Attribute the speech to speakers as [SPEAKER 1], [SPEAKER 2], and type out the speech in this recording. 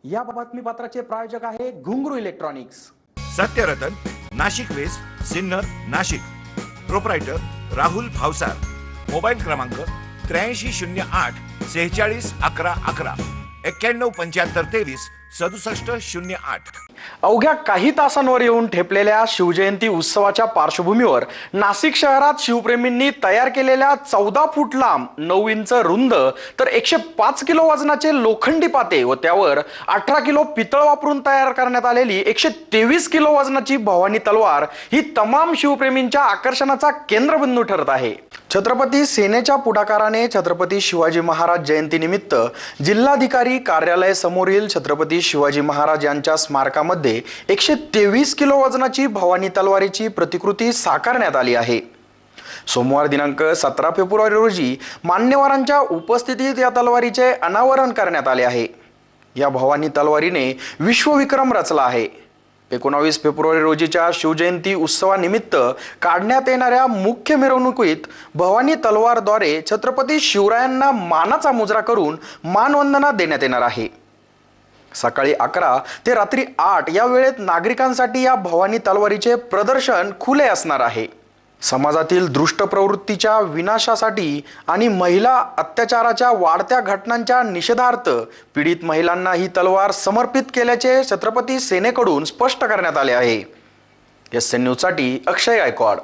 [SPEAKER 1] या बातमीपत्राचे प्रायोजक आहे Ghungroo electronics.
[SPEAKER 2] Satyaratan, Nashik west, Sinnar, Nashik. Proprietor Rahul Bhavsar. Mobile क्रमांक 8308 46 11 11 91 75 23 67 08।
[SPEAKER 1] अवघ्या काही तासांवर येऊन ठेपलेल्या शिवजयंती उत्सवाच्या पार्श्वभूमीवर नाशिक शहरात शिवप्रेमींनी तयार केलेल्या 14 फूट लांब 9 इंच रुंद तर 105 किलो वजनाचे लोखंडी पाते व त्यावर 18 किलो पितळ वापरून तयार करण्यात आलेली 123 किलो वजनाची भवानी तलवार ही तमाम शिवप्रेमींच्या आकर्षणाचा केंद्रबिंदू ठरत आहे। छत्रपती सेनेच्या पुढाकाराने छत्रपती शिवाजी महाराज जयंतीनिमित्त जिल्हाधिकारी कार्यालय समोरील छत्रपती शिवाजी महाराज यांच्या स्मारकामध्ये 123 किलो वजनाची भवानी तलवारीची प्रतिकृती साकारण्यात आली आहे। सोमवार दिनांक 17 फेब्रुवारी रोजी मान्यवरांच्या उपस्थितीत या तलवारीचे अनावरण करण्यात आले आहे। या भवानी तलवारीने विश्वविक्रम रचला आहे। 19 फेब्रुवारी रोजीच्या शिवजयंती उत्सवानिमित्त काढण्यात येणाऱ्या मुख्य मिरवणुकीत भवानी तलवारद्वारे छत्रपती शिवरायांना मानाचा मुजरा करून मानवंदना देण्यात येणार आहे। सकाळी 11 ते रात्री 8 या वेळेत नागरिकांसाठी या भवानी तलवारीचे प्रदर्शन खुले असणार आहे। समाजातील दुष्ट प्रवृत्तीच्या विनाशासाठी आणि महिला अत्याचाराच्या वाढत्या घटनांच्या निषेधार्थ पीडित महिलांना ही तलवार समर्पित केल्याचे छत्रपती सेनेकडून स्पष्ट करण्यात आले आहे। एसएन न्यूजसाठी अक्षय गायकवाड।